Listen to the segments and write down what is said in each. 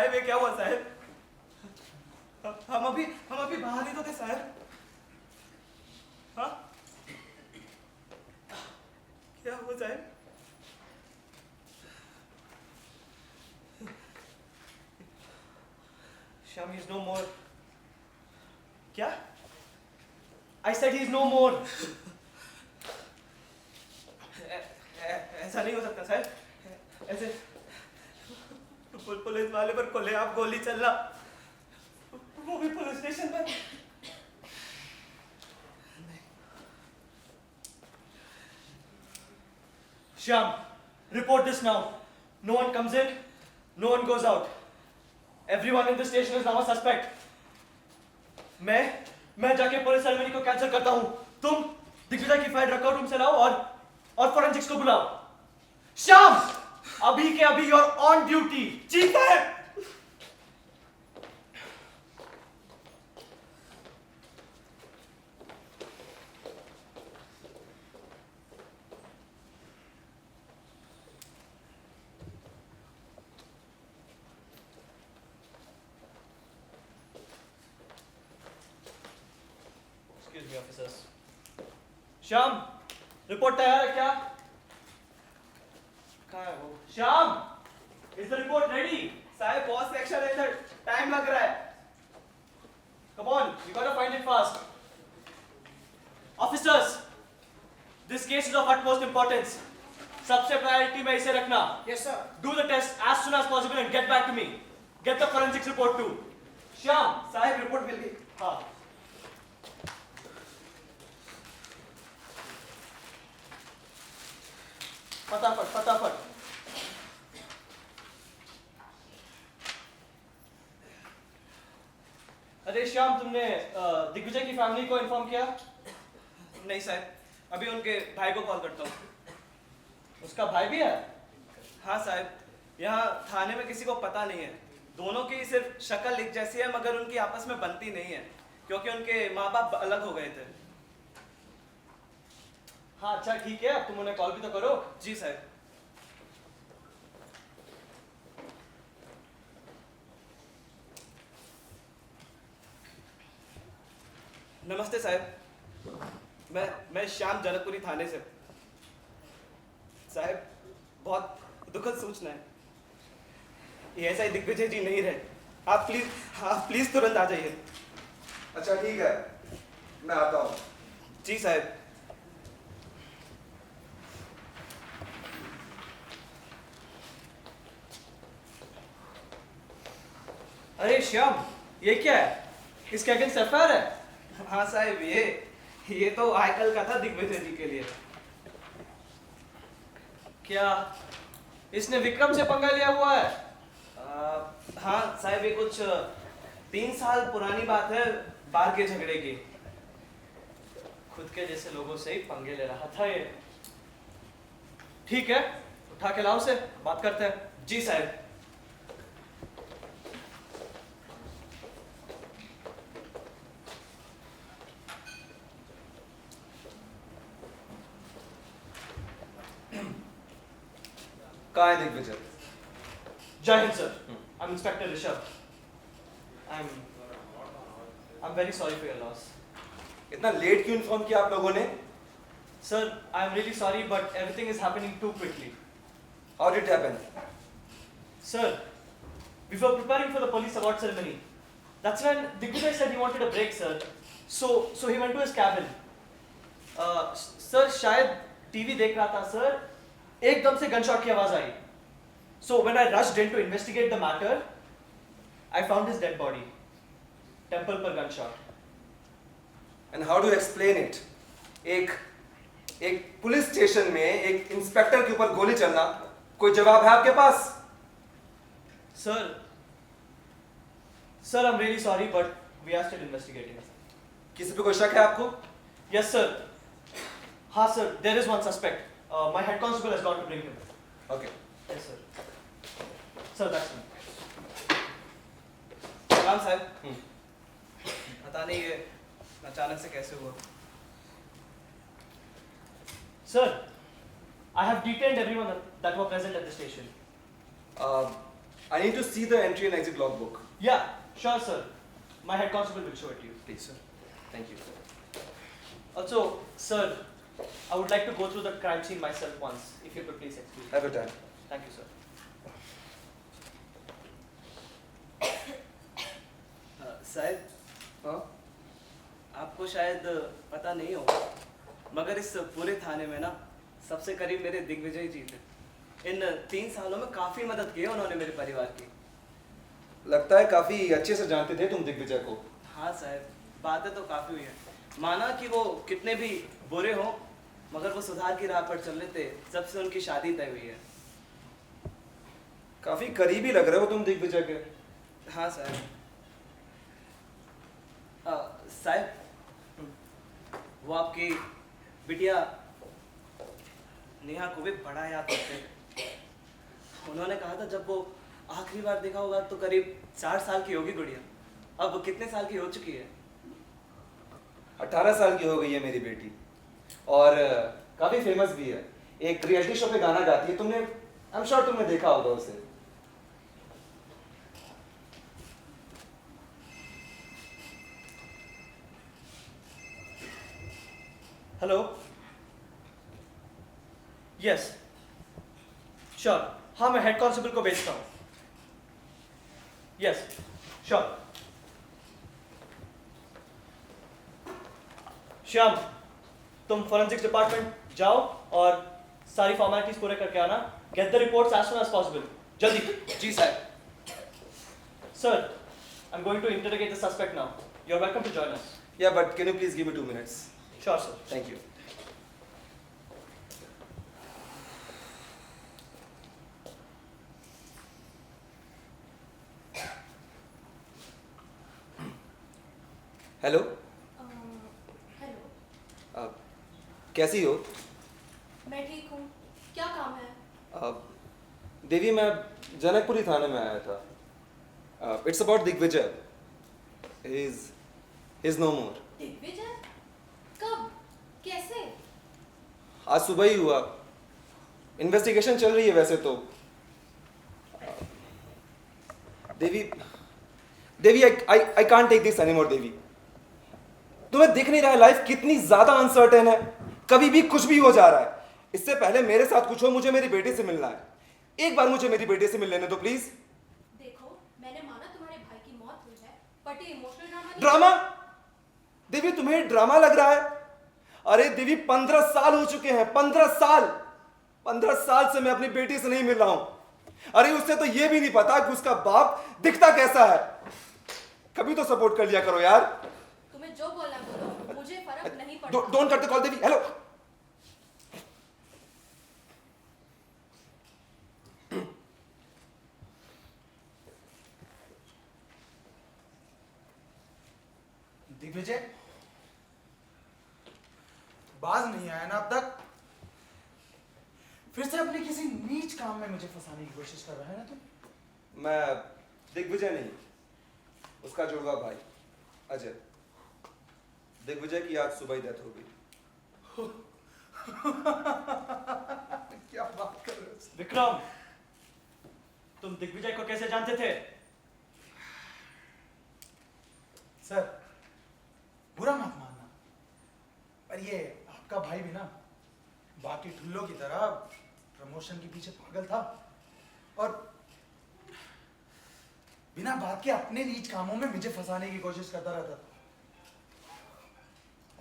साहब ये क्या हुआ साहब? हम अभी बाहर ही तो थे साहब। हाँ क्या हुआ साहब? Shyam, he's no more. क्या? I said he's no more. ऐसा नहीं हो सकता साहब। ऐसे पुलिस वाले पर खुलेआम गोली चलना, वो भी पुलिस स्टेशन पर। Shyam, report this now. No one comes in, no one goes out. Everyone in the station is now a suspect. मैं जाके पुलिस सेरेमनी को कैंसिल करता हूँ। तुम दिग्विजय की फाइल रखो, रूम से लाओ और फोरेंसिक्स को बुलाओ। श्याम, अभी के अभी you're on duty. चीफ है। Excuse me, officers. Shyam, report तैयार है क्या? कहाँ है वो? Shyam, is the report ready? साहब बहुत सेक्शन है इधर, टाइम लग रहा है। Come on, you gotta find it fast. Officers, this case is of utmost importance. सबसे प्रायोरिटी में इसे रखना। Yes, sir. Do the test as soon as possible and get back to me. Get the forensics report too. Shyam, साहब report मिल गई। हाँ। फटाफट। अरे श्याम, तुमने दिग्विजय की फैमिली को इन्फॉर्म किया? नहीं साहब, अभी उनके भाई को कॉल करता हूँ। उसका भाई भी है? हाँ साहब, यहाँ थाने में किसी को पता नहीं है। दोनों की सिर्फ शक्ल एक जैसी है, मगर उनकी आपस में बनती नहीं है, क्योंकि उनके माँ बाप अलग हो गए थे। हाँ अच्छा ठीक है, अब तुम उन्हें कॉल भी तो करो। जी साहब। नमस्ते साहब, मैं श्याम, जनकपुरी थाने से। साहब बहुत दुखद सूचना है, ये ऐसा ही दिग्विजय जी नहीं रहे। आप प्लीज तुरंत आ जाइए। अच्छा ठीक है, मैं आता हूँ। जी साहब। अरे श्याम, ये क्या है? इसके अगेंस्ट एफआईआर है? हाँ साहब, ये तो आजकल का था दिग्विजय जी के लिए। क्या इसने विक्रम से पंगा लिया हुआ है? हाँ साहब, ये कुछ 3 साल पुरानी बात है, बार के झगड़े की। खुद के जैसे लोगों से ही पंगे ले रहा था ये। ठीक है, उठा के लाओ से, बात करते हैं। जी साहब। कहाँ है दिग्विजय? जय Hind sir, I am inspector Rishabh. I'm very sorry for your loss. इतना लेट क्यों इन्फॉर्म किया आप लोगों ने? Sir, I'm really sorry, but everything is happening too quickly. How did it happen? Sir, we were preparing for the police award ceremony. That's when Digvijay said he wanted a break, sir. So he went to his cabin. Sir, शायद TV देख रहा था, sir. एकदम से gunshot की आवाज आई. So when I rushed in to investigate the matter, I found his dead body. Temple पर gunshot. And how do you explain it? एक पुलिस स्टेशन में एक इंस्पेक्टर के ऊपर गोली चलना, कोई जवाब है आपके पास? Sir, I'm really sorry, but we are still investigating. किसी पे कोई शक है आपको? Yes, sir. हाँ sir, there is one suspect. My head constable has gone to bring him. Okay. Yes, sir. Sir, that's me. सलाम साहब। पता नहीं ये अचानक से कैसे हुआ। Sir, I have detained everyone that were present at the station. I need to see the entry and exit logbook. Yeah, sure, sir. My head constable will show it to you. Please, sir. Thank you. Also, sir, I would like to go through the crime scene myself once, if you could please excuse me. Have your time. Thank you, sir. साहब, हाँ? आपको शायद पता नहीं होगा, मगर इस पूरे थाने में ना सबसे करीब मेरे दिग्विजय जी थे। इन 3 सालों में काफी मदद की है उन्होंने मेरे परिवार की। लगता है काफी अच्छे से जानते थे तुम दिग्विजय को। हाँ साहब, बातें तो काफी हुई है। माना कि वो कितने भी बुरे हों, मगर वो सुधार की राह पर चल रहे थे जब से उनकी शादी तय हुई है। काफी करीबी लग रहे हो तुम दिग्विजय के। हाँ साहब। साहब, वो आपकी बिटिया नेहा को भी बड़ा याद करते थे। उन्होंने कहा था जब वो आखिरी बार देखा होगा तो करीब 4 साल की होगी गुड़िया। अब वो कितने साल की हो चुकी है? 18 साल की हो गई है मेरी बेटी और काफी फेमस भी है। एक रियलिटी शो पे गाना गाती है। तुमने आई एम श्योर तुमने देखा होगा उसे। हेलो। Yes, sure. हाँ, मैं हेड कांस्टेबल को भेजता हूँ। Yes, sure. श्याम, तुम फोरेंसिक्स डिपार्टमेंट जाओ और सारी फॉर्मेलिटीज पूरे करके आना। Get the reports as soon as possible. जल्दी। जी साहब। Sir, I am going to interrogate the suspect now. You are welcome to join us. Yeah, but can you please give me 2 minutes? Sure sir. Thank you. Hello. Hello. कैसी हो? मैं ठीक हूँ। क्या काम है? देवी, मैं जनकपुरी थाने में आया था। It's about Digvijay. He is no more. Digvijay? कब? कैसे? आज सुबह ही हुआ। इन्वेस्टिगेशन चल रही है वैसे तो। Devi, I can't take this anymore Devi. तुम्हें दिख नहीं रहा है लाइफ कितनी ज्यादा अनसर्टेन है। कभी भी कुछ भी हो जा रहा है। इससे पहले मेरे साथ कुछ हो, मुझे मेरी बेटी से मिलना है। एक बार मुझे मेरी बेटी से मिल लेने दो प्लीज। देखो, मैंने माना तुम्हारे भाई की मौत हुई है, बट ये इमोशनल ड्रामा नहीं। ड्रामा? देवी, तुम्हें ड्रामा लग रहा है? अरे देवी, 15 साल हो चुके हैं। 15 साल से मैं अपनी बेटी से नहीं मिल रहा हूं। अरे उसे तो यह भी नहीं पता कि उसका बाप दिखता कैसा है। कभी तो सपोर्ट कर लिया करो यार। तुम्हें जो बोलना बोलो, मुझे फर्क नहीं पड़ता। Don't cut the call Devi. Hello. Digvijay, बाज नहीं आया ना अब तक? फिर से अपने किसी नीच काम में मुझे फंसाने की कोशिश कर रहा है ना तुम? मैं दिग्विजय नहीं, उसका जुड़वा भाई अजय। दिग्विजय की आज सुबह ही डेथ हो गई। क्या बात कर रहे हो? विक्रम, तुम दिग्विजय को कैसे जानते थे? सर, बुरा मत मानना, पर ये आपका भाई भी ना बाकी ठुल्लों की तरह प्रमोशन के पीछे पागल था और बिना बात के अपने नीच कामों में मुझे फंसाने की कोशिश करता रहता था।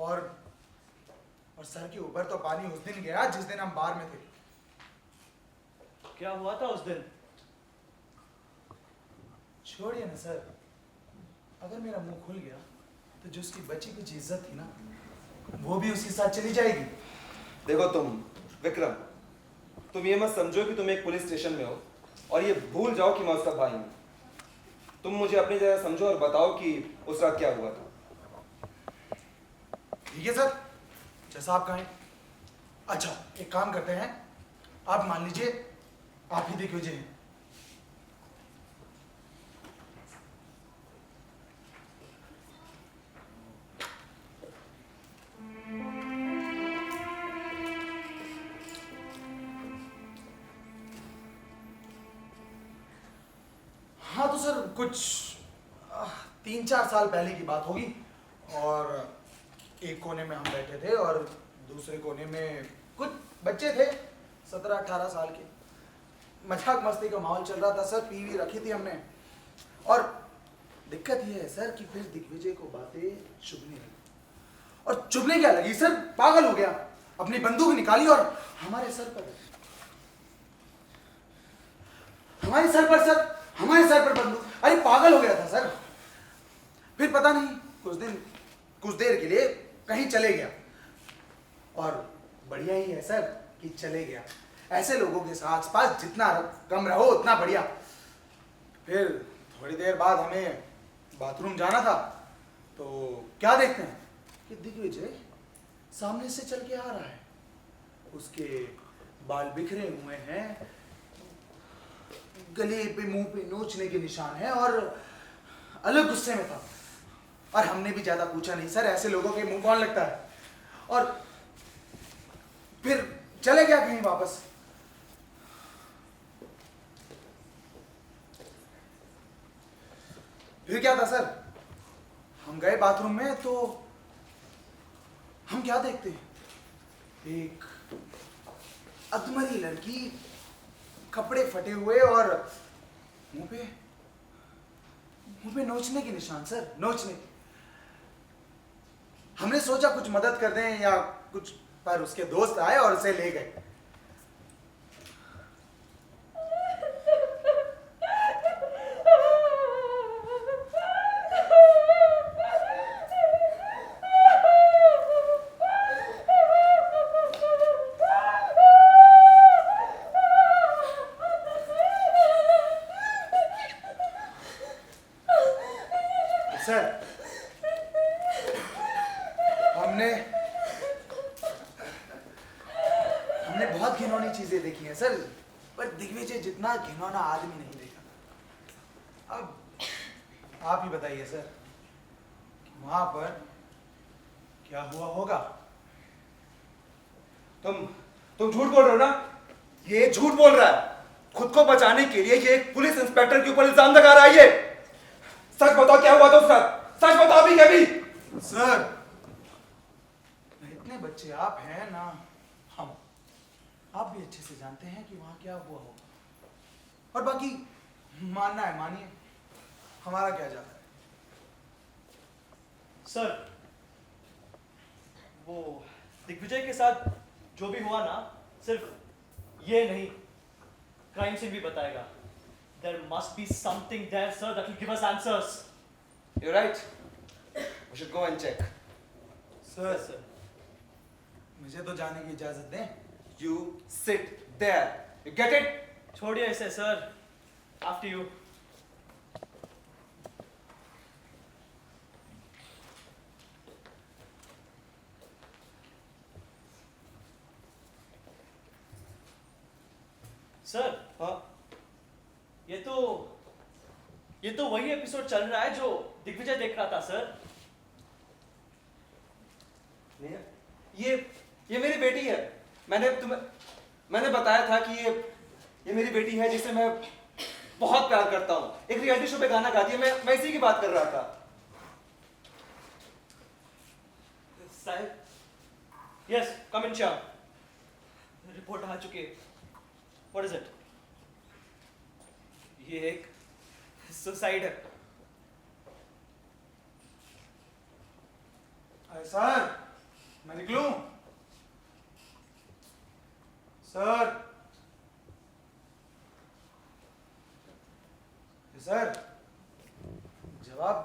और सर के ऊपर तो पानी उस दिन गया जिस दिन हम बार में थे। क्या हुआ था उस दिन? छोड़िए ना सर, अगर मेरा मुंह खुल गया तो जो उसकी बची कुछ इज्जत थी ना, वो भी उसके साथ चली जाएगी। देखो विक्रम, तुम ये मत समझो कि तुम एक पुलिस स्टेशन में हो और ये भूल जाओ कि मैं उसका भाई हूं। तुम मुझे अपनी जगह समझो और बताओ कि उस रात क्या हुआ था। ठीक है सर, जैसा आप कहें। अच्छा, एक काम करते हैं, आप मान लीजिए आप ही दिग्विजय हैं। कुछ 3-4 साल पहले की बात होगी। और एक कोने में हम बैठे थे और दूसरे कोने में कुछ बच्चे थे 17-18 साल के। मजाक मस्ती का माहौल चल रहा था सर। पीवी रखी थी हमने। और दिक्कत ये है सर कि फिर दिग्विजय को बातें चुभने लगी। और चुभने क्या लगी सर, पागल हो गया। अपनी बंदूक निकाली और हमारे सर पर बंदूक। अरे पागल हो गया था सर। फिर पता नहीं कुछ देर के लिए कहीं चले गया। और बढ़िया ही है सर कि चले गया। ऐसे लोगों के आस पास जितना कम रहो उतना बढ़िया। फिर थोड़ी देर बाद हमें बाथरूम जाना था तो क्या देखते हैं कि दिग्विजय सामने से चल के आ रहा है। उसके बाल बिखरे हुए हैं, गले पे मुंह पे नोचने के निशान हैं और अलग गुस्से में था। और हमने भी ज्यादा पूछा नहीं सर, ऐसे लोगों के मुंह कौन लगता है। और फिर चले गया कहीं वापस। फिर क्या था सर, हम गए बाथरूम में तो हम क्या देखते हैं, एक अधमरी लड़की, कपड़े फटे हुए और मुंह पे नोचने के निशान सर, नोचने। हमने सोचा कुछ मदद कर दें या कुछ, पर उसके दोस्त आए और उसे ले गए। सर हमने बहुत घिनौनी चीजें देखी हैं सर, पर दिग्विजय जितना घिनौना आदमी नहीं देखा। अब आप ही बताइए सर कि वहां पर क्या हुआ होगा। तुम झूठ बोल रहे हो ना? ये झूठ बोल रहा है। खुद को बचाने के लिए ये एक पुलिस इंस्पेक्टर के ऊपर इल्जाम लगा रहा है। ये सच बताओ, क्या हुआ था उसका? सच बताओ भी कभी। सर इतने बच्चे आप हैं ना, हम आप भी अच्छे से जानते हैं कि वहां क्या हुआ होगा। और बाकी मानना है मानिए, हमारा क्या जाता है। सर, वो दिग्विजय के साथ जो भी हुआ ना, सिर्फ ये नहीं, क्राइम सीन भी बताएगा। There must be something there, sir, that will give us answers. You're right. We should go and check. Sir Yes, sir. मुझे तो जाने की इजाजत दें। You sit there. You get it? छोड़िए इसे, सर. After you. सर, हाँ, ये तो वही एपिसोड चल रहा है जो दिग्विजय देख रहा था, सर। नहीं है। ये मेरी बेटी है। मैंने बताया था कि ये मेरी बेटी है जिसे मैं बहुत प्यार करता हूँ। एक रियलिटी शो पे गाना गाती है। मैं इसी की बात कर रहा था। साहब, यस, कम इन श्याम। रिपोर्ट आ चुकी है। What is it? ये एक सुसाइड है। अरे सर मैं निकलूं? सर सर जवाब।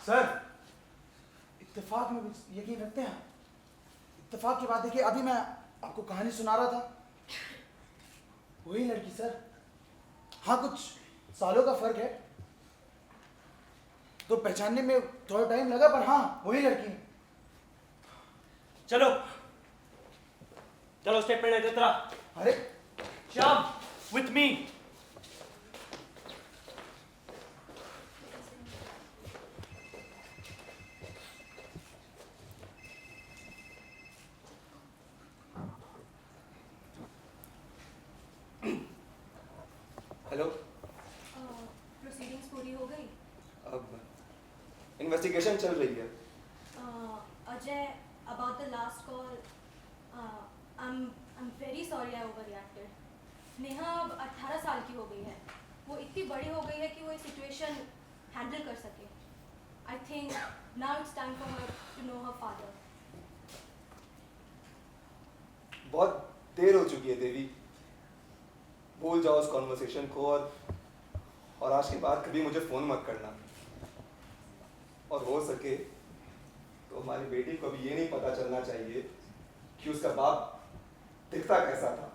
सर इत्तेफाक में यकीन रखते हैं? इत्तेफाक की बात देखिए, अभी मैं आपको कहानी सुना रहा था, वही लड़की सर। हाँ कुछ सालों का फर्क है तो पहचानने में थोड़ा टाइम लगा, पर हाँ वही लड़की। चलो स्टेटमेंट लेते तेरा। अरे श्याम, विथ मी। अब इन्वेस्टिगेशन चल रही है। Ajay, about the last call, I'm very sorry I overreacted. Neha अब 18 साल की हो गई है, वो इतनी बड़ी हो गई है कि वो ये सिचुएशन हैंडल कर सके. I think now it's time for her to know her father. बहुत देर हो चुकी है देवी, भूल जाओ उस कॉन्वर्सेशन को और आज के बाद कभी मुझे फोन मत करना। और हो सके तो हमारी बेटी को अभी ये नहीं पता चलना चाहिए कि उसका बाप दिखता कैसा था।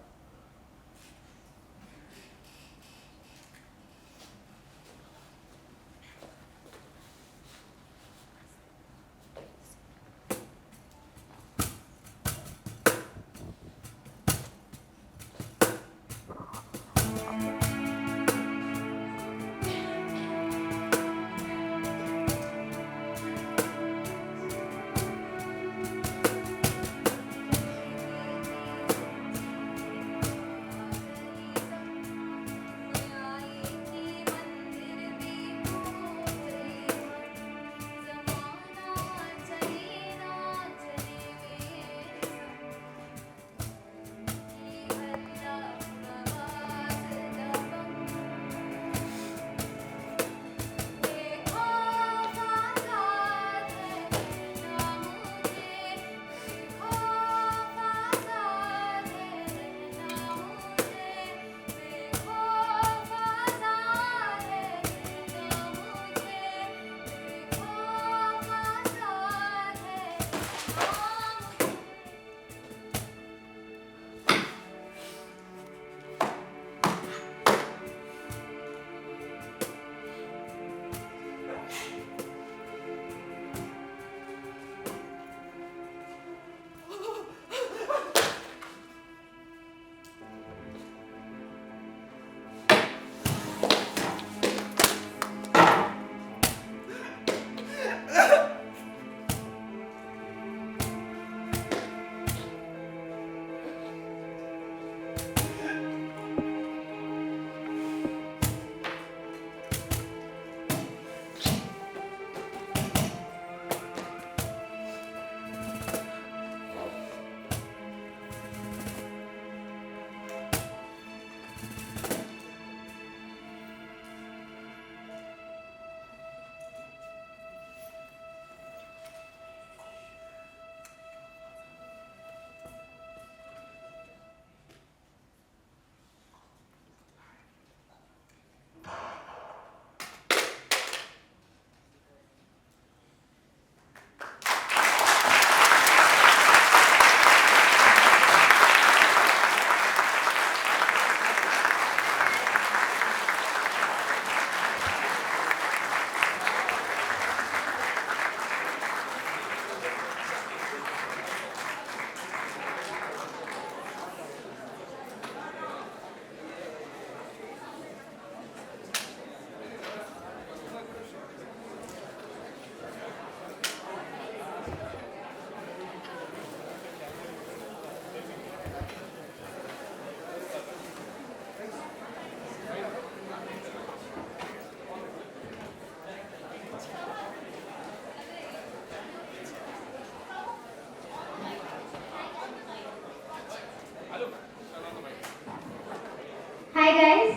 Hi guys.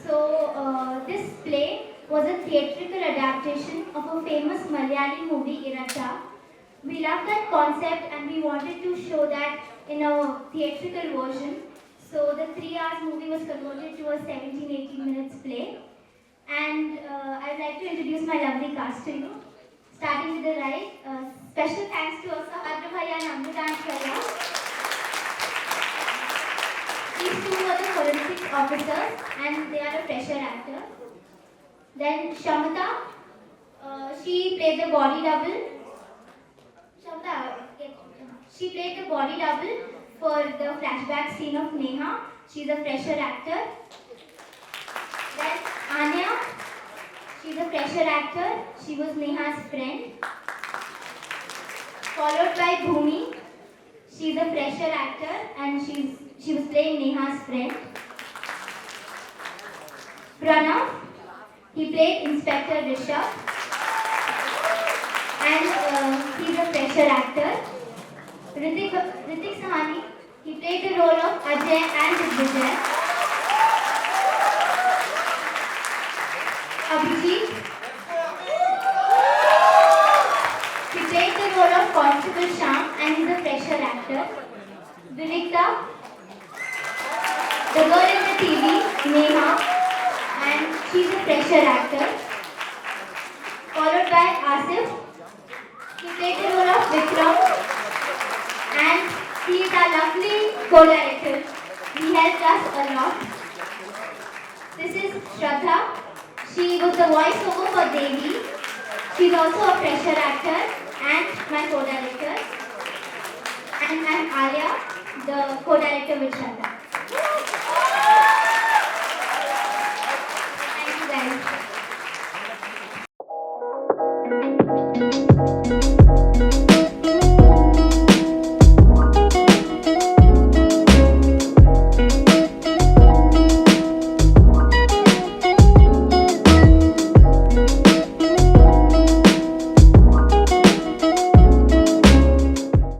So this play was a theatrical adaptation of a famous Malayali movie, Iracha. We loved that concept and we wanted to show that in a theatrical version. So the 3 hours movie was converted to a 17-18 minutes play. And I'd like to introduce my lovely cast to you. Starting with the right, special thanks to also Adra and Amrutan Chaya. These two were the forensics officers and they are a fresher actor. Then Shamata, she played the body double. She played the body double for the flashback scene of Neha. She's a fresher actor. Then Anya, she's a fresher actor. She was Neha's friend. Followed by Bhumi. She's a fresher actor and she was playing Neha's friend. Pranav, He played Inspector Rishabh, and he's a fresher actor. Ritik Sahani, he played the role of Ajay and Digvijay. Abhijit, he played the role of Constable Sham and he's a fresher actor. Vinikta, the girl in the TV, Neha, and she's a fresher actor. Followed by Asif, he played the role of Vikram, and he is our lovely co-director. He helped us a lot. This is Shraddha. She was the voiceover for Devi. She's also a fresher actor and my co-director. And I'm Alia, the co-director with Shraddha.